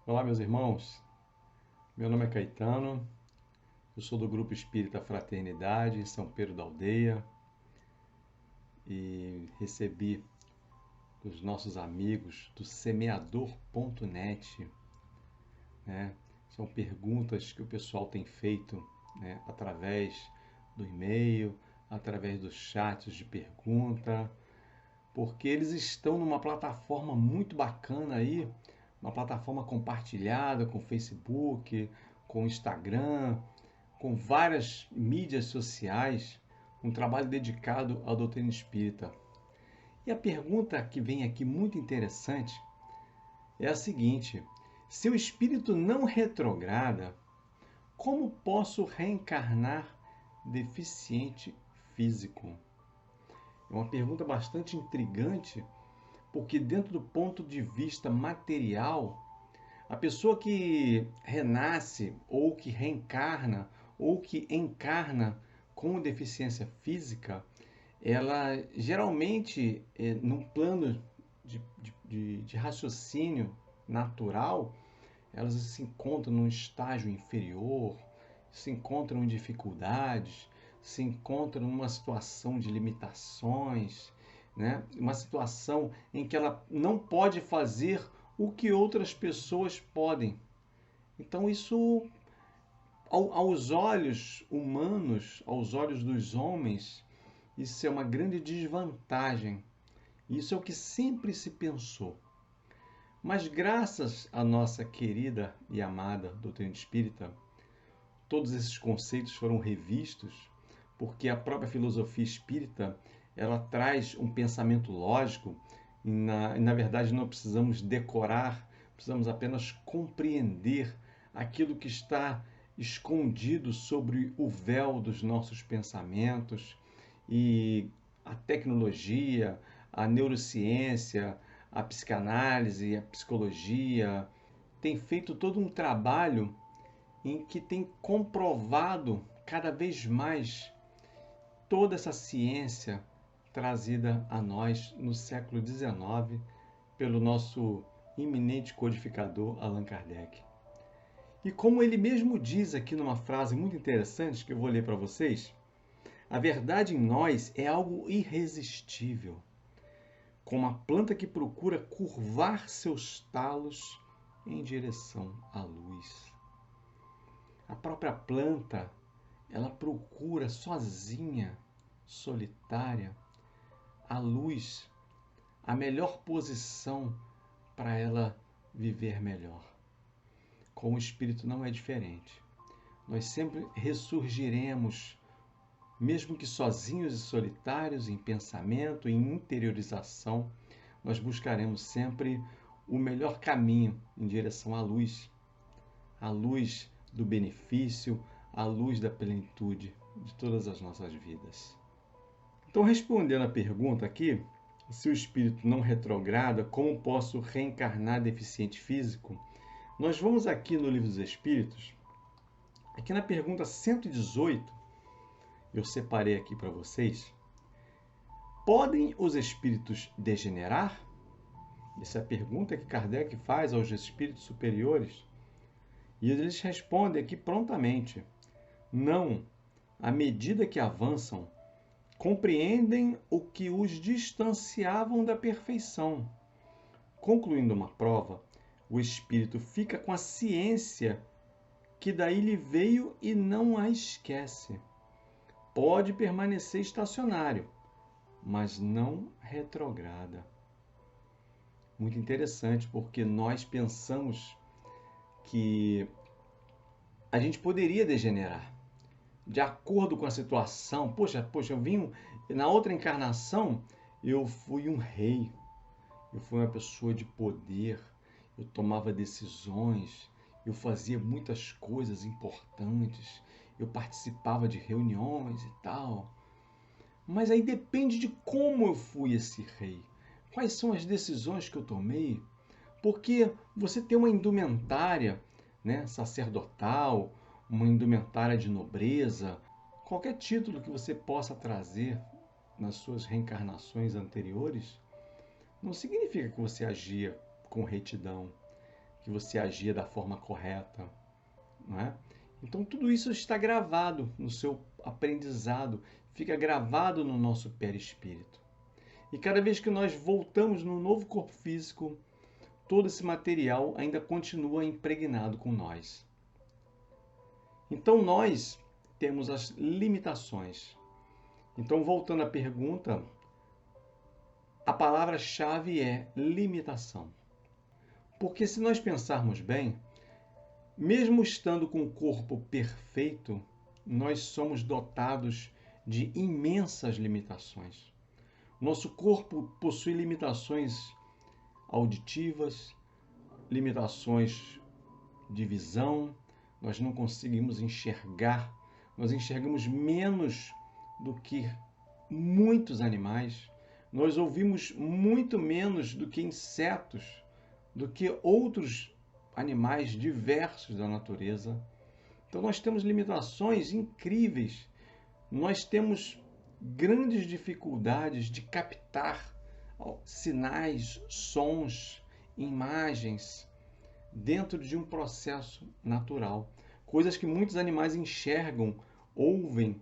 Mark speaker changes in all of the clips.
Speaker 1: Olá, meus irmãos. Meu nome é Caetano. Eu sou do Grupo Espírita Fraternidade em São Pedro da Aldeia e recebi dos nossos amigos do semeador.net, né? São perguntas que o pessoal tem feito, né, através do e-mail, através dos chats de pergunta, porque eles estão numa plataforma muito bacana aí, uma plataforma compartilhada com Facebook, com Instagram, com várias mídias sociais, um trabalho dedicado à doutrina espírita. E a pergunta que vem aqui muito interessante é a seguinte: se o espírito não retrograda, como posso reencarnar deficiente físico? É uma pergunta bastante intrigante, porque dentro do ponto de vista material, a pessoa que renasce ou que reencarna ou que encarna com deficiência física, ela geralmente, num plano de raciocínio natural, elas se encontram num estágio inferior, se encontram em dificuldades, se encontram numa situação de limitações, né? Uma situação em que ela não pode fazer o que outras pessoas podem. Então, isso, aos olhos humanos, aos olhos dos homens, isso é uma grande desvantagem. Isso é o que sempre se pensou. Mas graças à nossa querida e amada doutrina espírita, todos esses conceitos foram revistos, porque a própria filosofia espírita, ela traz um pensamento lógico e na verdade não precisamos decorar, precisamos apenas compreender aquilo que está escondido sobre o véu dos nossos pensamentos, e a tecnologia, a neurociência, a psicanálise, a psicologia tem feito todo um trabalho em que tem comprovado cada vez mais toda essa ciência trazida a nós no século XIX pelo nosso iminente codificador Allan Kardec. E como ele mesmo diz aqui numa frase muito interessante que eu vou ler para vocês, a verdade em nós é algo irresistível, como a planta que procura curvar seus talos em direção à luz. A própria planta, ela procura sozinha, solitária, a luz, a melhor posição para ela viver melhor. Com o espírito não é diferente. Nós sempre ressurgiremos, mesmo que sozinhos e solitários, em pensamento, em interiorização, nós buscaremos sempre o melhor caminho em direção à luz, a luz do benefício, a luz da plenitude de todas as nossas vidas. Então, respondendo a pergunta aqui, se o espírito não retrograda, como posso reencarnar deficiente físico? Nós vamos aqui no Livro dos Espíritos, aqui na pergunta 118, eu separei aqui para vocês. Podem os espíritos degenerar? Essa é a pergunta que Kardec faz aos espíritos superiores. E eles respondem aqui prontamente: não, à medida que avançam, compreendem o que os distanciavam da perfeição. Concluindo uma prova, o espírito fica com a ciência que daí lhe veio e não a esquece. Pode permanecer estacionário, mas não retrograda. Muito interessante, porque nós pensamos que a gente poderia degenerar de acordo com a situação. Poxa, eu vim na outra encarnação, eu fui um rei, eu fui uma pessoa de poder, eu tomava decisões, eu fazia muitas coisas importantes, eu participava de reuniões e tal. Mas aí depende de como eu fui esse rei. Quais são as decisões que eu tomei? Porque você tem uma indumentária, né, sacerdotal, uma indumentária de nobreza, qualquer título que você possa trazer nas suas reencarnações anteriores, não significa que você agia com retidão. que você agia da forma correta, não é? Então tudo isso está gravado no seu aprendizado, fica gravado no nosso perispírito. E cada vez que nós voltamos no novo corpo físico, todo esse material ainda continua impregnado com nós. Então nós temos as limitações. Então, voltando à pergunta, a palavra-chave é limitação. Porque se nós pensarmos bem, mesmo estando com o corpo perfeito, nós somos dotados de imensas limitações. Nosso corpo possui limitações auditivas, limitações de visão, nós não conseguimos enxergar, nós enxergamos menos do que muitos animais, nós ouvimos muito menos do que insetos, do que outros animais diversos da natureza. Então nós temos limitações incríveis, nós temos grandes dificuldades de captar sinais, sons, imagens dentro de um processo natural. Coisas que muitos animais enxergam, ouvem,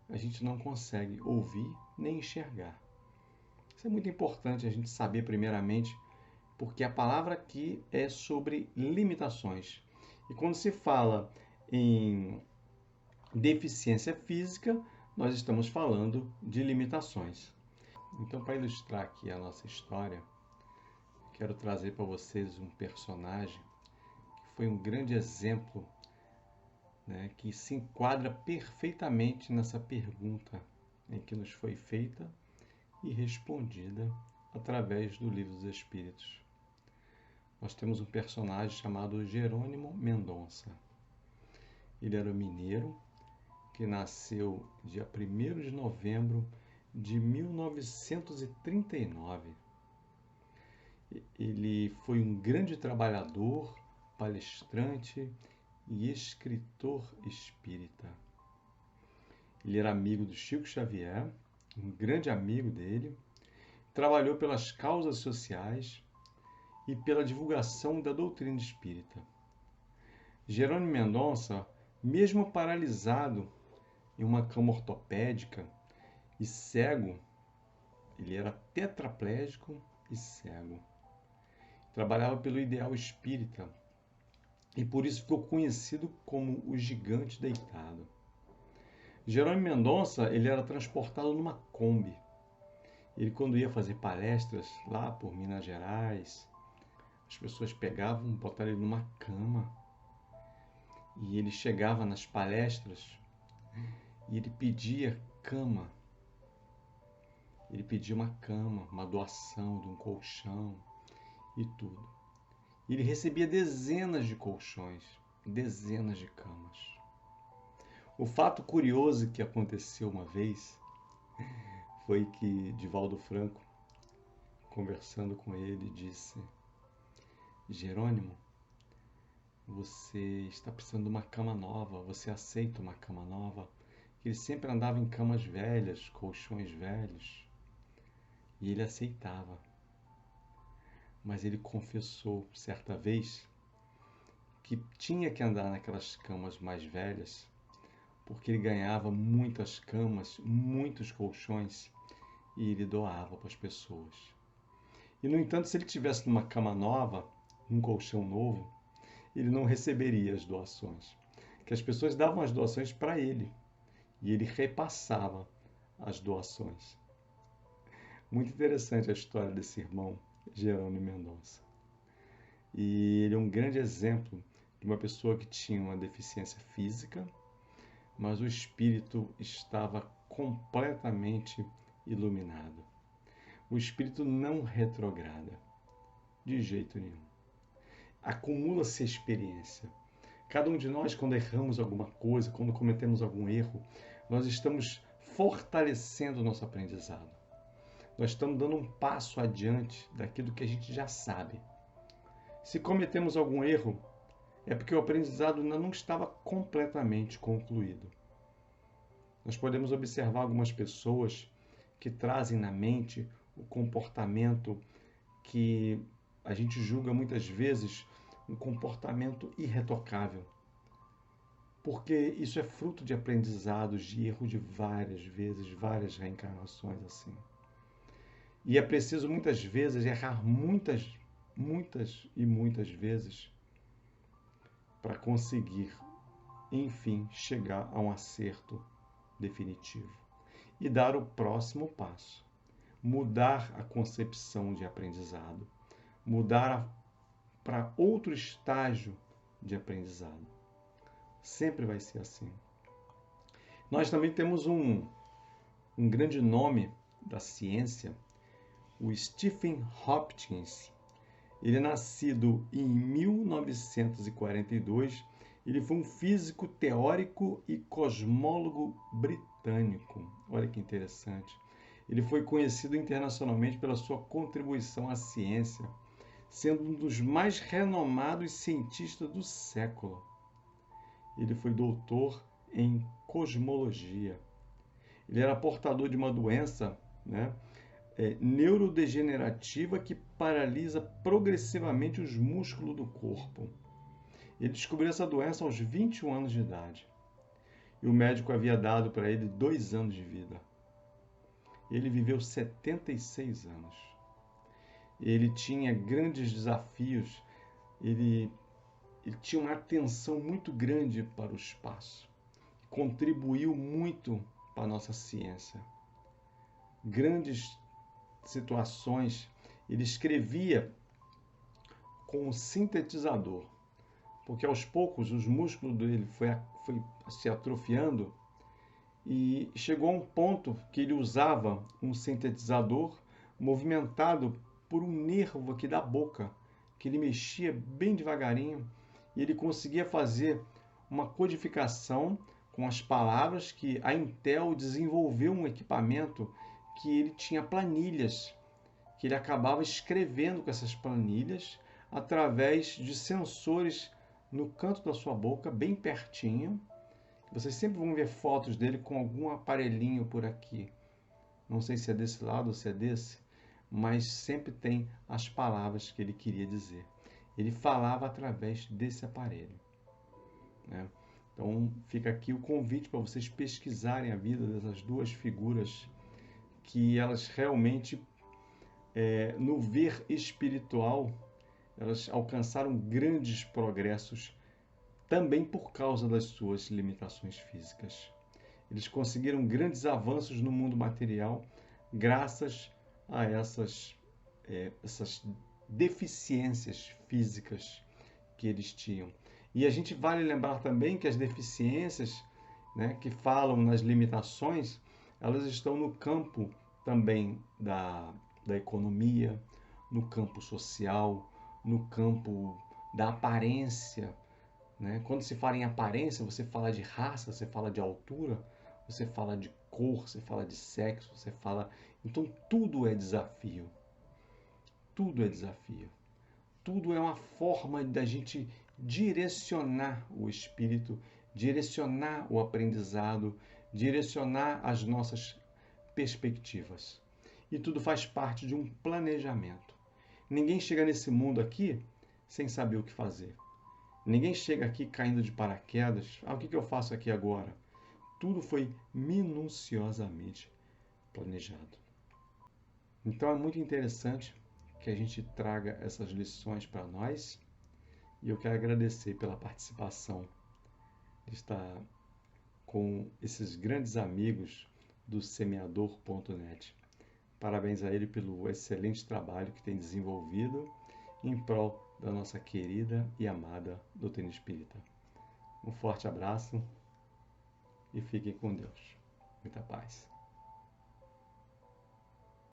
Speaker 1: a gente não consegue ouvir nem enxergar. Isso é muito importante a gente saber primeiramente, porque a palavra aqui é sobre limitações. E quando se fala em deficiência física, nós estamos falando de limitações. Então, para ilustrar aqui a nossa história, quero trazer para vocês um personagem que foi um grande exemplo, né, que se enquadra perfeitamente nessa pergunta em que nos foi feita e respondida através do Livro dos Espíritos. Nós temos um personagem chamado Jerônimo Mendonça. Ele era um mineiro que nasceu dia 1º de novembro de 1939. Ele foi um grande trabalhador, palestrante e escritor espírita. Ele era amigo do Chico Xavier, um grande amigo dele, trabalhou pelas causas sociais e pela divulgação da doutrina espírita. Jerônimo Mendonça, mesmo paralisado em uma cama ortopédica e cego, ele era tetraplégico e cego. Trabalhava pelo ideal espírita e por isso ficou conhecido como o gigante deitado. Jerônimo Mendonça, ele era transportado numa Kombi. Ele, quando ia fazer palestras lá por Minas Gerais, as pessoas pegavam, botavam ele numa cama. E ele chegava nas palestras e ele pedia cama. Ele pedia uma cama, uma doação de um colchão e tudo. E ele recebia dezenas de colchões, dezenas de camas. O fato curioso que aconteceu uma vez foi que Divaldo Franco, conversando com ele, disse: Jerônimo, você está precisando de uma cama nova, você aceita uma cama nova? Ele sempre andava em camas velhas, colchões velhos, e ele aceitava. Mas ele confessou certa vez que tinha que andar naquelas camas mais velhas, porque ele ganhava muitas camas, muitos colchões, e ele doava para as pessoas. E, no entanto, se ele tivesse numa cama nova, um colchão novo, ele não receberia as doações, que as pessoas davam as doações para ele, e ele repassava as doações. Muito interessante a história desse irmão Jerônimo Mendonça. E ele é um grande exemplo de uma pessoa que tinha uma deficiência física, mas o espírito estava completamente iluminado. O espírito não retrograda, de jeito nenhum. Acumula-se experiência. Cada um de nós, quando erramos alguma coisa, quando cometemos algum erro, nós estamos fortalecendo o nosso aprendizado. Nós estamos dando um passo adiante daquilo que a gente já sabe. Se cometemos algum erro, é porque o aprendizado ainda não estava completamente concluído. Nós podemos observar algumas pessoas que trazem na mente o comportamento que a gente julga muitas vezes um comportamento irretocável. Porque isso é fruto de aprendizados, de erro de várias vezes, várias reencarnações assim. E é preciso muitas vezes errar muitas vezes para conseguir, enfim, chegar a um acerto definitivo e dar o próximo passo. Mudar a concepção de aprendizado, mudar para outro estágio de aprendizado. Sempre vai ser assim. Nós também temos um grande nome da ciência, o Stephen Hawking. Ele é nascido em 1942. Ele foi um físico teórico e cosmólogo britânico. Olha que interessante. Ele foi conhecido internacionalmente pela sua contribuição à ciência, sendo um dos mais renomados cientistas do século. Ele foi doutor em cosmologia. Ele era portador de uma doença, neurodegenerativa que paralisa progressivamente os músculos do corpo. Ele descobriu essa doença aos 21 anos de idade. E o médico havia dado para ele 2 anos de vida. Ele viveu 76 anos. Ele tinha grandes desafios. Ele tinha uma atenção muito grande para o espaço. Contribuiu muito para a nossa ciência. Grandes situações. Ele escrevia com um sintetizador, porque aos poucos os músculos dele foi se atrofiando e chegou a um ponto que ele usava um sintetizador movimentado por um nervo aqui da boca, que ele mexia bem devagarinho e ele conseguia fazer uma codificação com as palavras que a Intel desenvolveu um equipamento que ele tinha planilhas, que ele acabava escrevendo com essas planilhas através de sensores no canto da sua boca, bem pertinho. Vocês sempre vão ver fotos dele com algum aparelhinho por aqui. Não sei se é desse lado ou se é desse, mas sempre tem as palavras que ele queria dizer. Ele falava através desse aparelho, né? Então fica aqui o convite para vocês pesquisarem a vida dessas duas figuras, que elas realmente, no ver espiritual, elas alcançaram grandes progressos também por causa das suas limitações físicas. Eles conseguiram grandes avanços no mundo material graças a essas deficiências físicas que eles tinham. E a gente vale lembrar também que as deficiências, que falam nas limitações, elas estão no campo também da economia, no campo social, no campo da aparência. Quando se fala em aparência, você fala de raça, você fala de altura, você fala de cor, você fala de sexo, você fala... Então tudo é desafio. Tudo é desafio. Tudo é uma forma da gente direcionar o espírito, direcionar o aprendizado, direcionar as nossas perspectivas. E tudo faz parte de um planejamento. Ninguém chega nesse mundo aqui sem saber o que fazer. Ninguém chega aqui caindo de paraquedas. O que eu faço aqui agora? Tudo foi minuciosamente planejado. Então é muito interessante que a gente traga essas lições para nós. E eu quero agradecer pela participação de estar com esses grandes amigos do semeador.net. Parabéns a ele pelo excelente trabalho que tem desenvolvido em prol da nossa querida e amada doutrina espírita. Um forte abraço e fiquem com Deus. Muita paz.